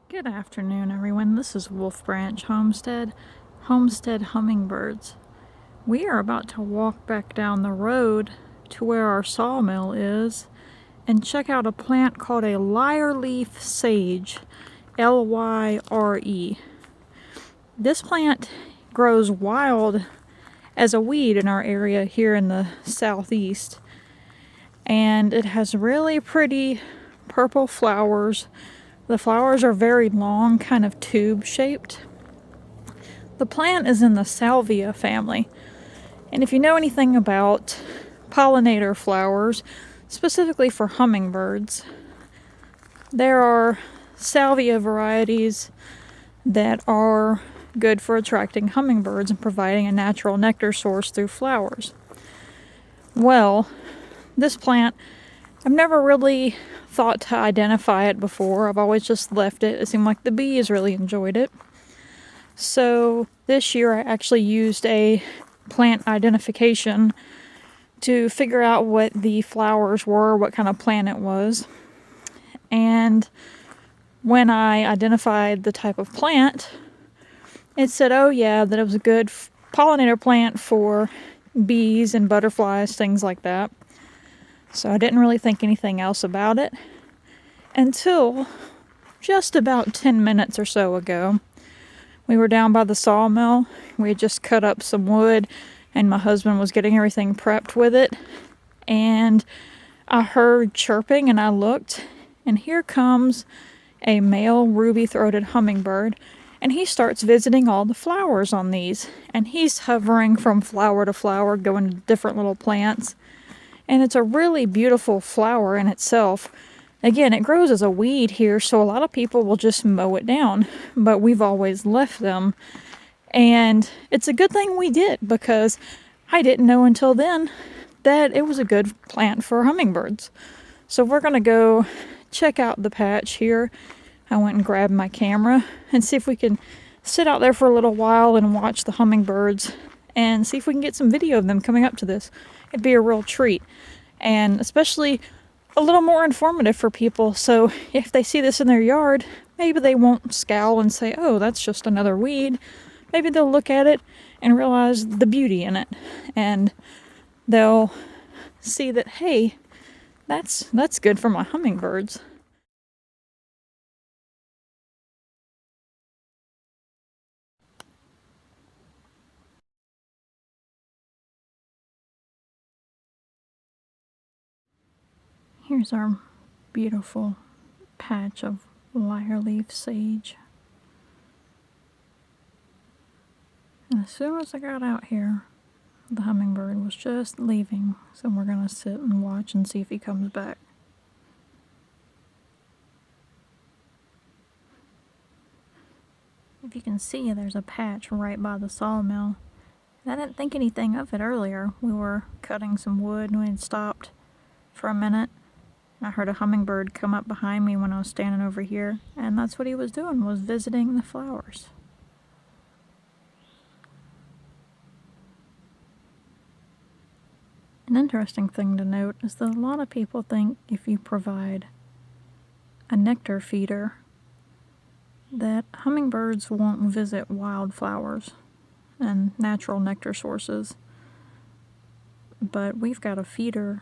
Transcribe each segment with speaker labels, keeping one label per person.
Speaker 1: Good afternoon, everyone. This is Wolf Branch Homestead Hummingbirds. We are about to walk back down the road to where our sawmill is and check out a plant called a Lyreleaf Sage, L-Y-R-E. This plant grows wild as a weed in our area here in the southeast, and it has really pretty purple flowers. The flowers are very long, kind of tube-shaped. The plant is in the Salvia family, and if you know anything about pollinator flowers, specifically for hummingbirds, there are salvia varieties that are good for attracting hummingbirds and providing a natural nectar source through flowers. Well, this plant, I've never really thought to identify it before. I've always just left it. It seemed like the bees really enjoyed it. So this year I actually used a plant identification to figure out what the flowers were, what kind of plant it was. And when I identified the type of plant, it said, oh yeah, that it was a good pollinator plant for bees and butterflies, things like that. So I didn't really think anything else about it until just about 10 minutes or so ago. We were down by the sawmill. We had just cut up some wood and my husband was getting everything prepped with it. And I heard chirping and I looked, and here comes a male ruby-throated hummingbird, and he starts visiting all the flowers on these. And he's hovering from flower to flower, going to different little plants. And it's a really beautiful flower in itself. Again, it grows as a weed here, so a lot of people will just mow it down, but we've always left them. And it's a good thing we did, because I didn't know until then that it was a good plant for hummingbirds. So we're going to go check out the patch here. I went and grabbed my camera and see if we can sit out there for a little while and watch the hummingbirds and see if we can get some video of them coming up to this. It'd be a real treat, and especially a little more informative for people, so if they see this in their yard, maybe they won't scowl and say, oh, that's just another weed. Maybe they'll look at it and realize the beauty in it, and they'll see that, hey, that's good for my hummingbirds. Here's our beautiful patch of Lyreleaf Sage. And as soon as I got out here, the hummingbird was just leaving, so we're going to sit and watch and see if he comes back. If you can see, there's a patch right by the sawmill. And I didn't think anything of it earlier. We were cutting some wood and we had stopped for a minute. I heard a hummingbird come up behind me when I was standing over here, and that's what he was doing, was visiting the flowers. An interesting thing to note is that a lot of people think if you provide a nectar feeder that hummingbirds won't visit wildflowers and natural nectar sources. But we've got a feeder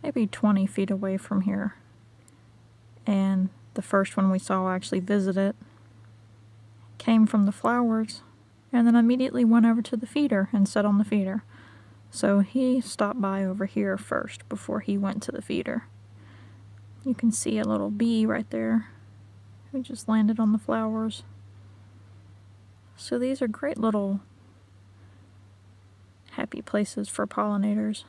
Speaker 1: maybe 20 feet away from here, and the first one we saw actually visit it came from the flowers and then immediately went over to the feeder and sat on the feeder. So he stopped by over here first before he went to the feeder. You can see a little bee right there who just landed on the flowers. So these are great little happy places for pollinators.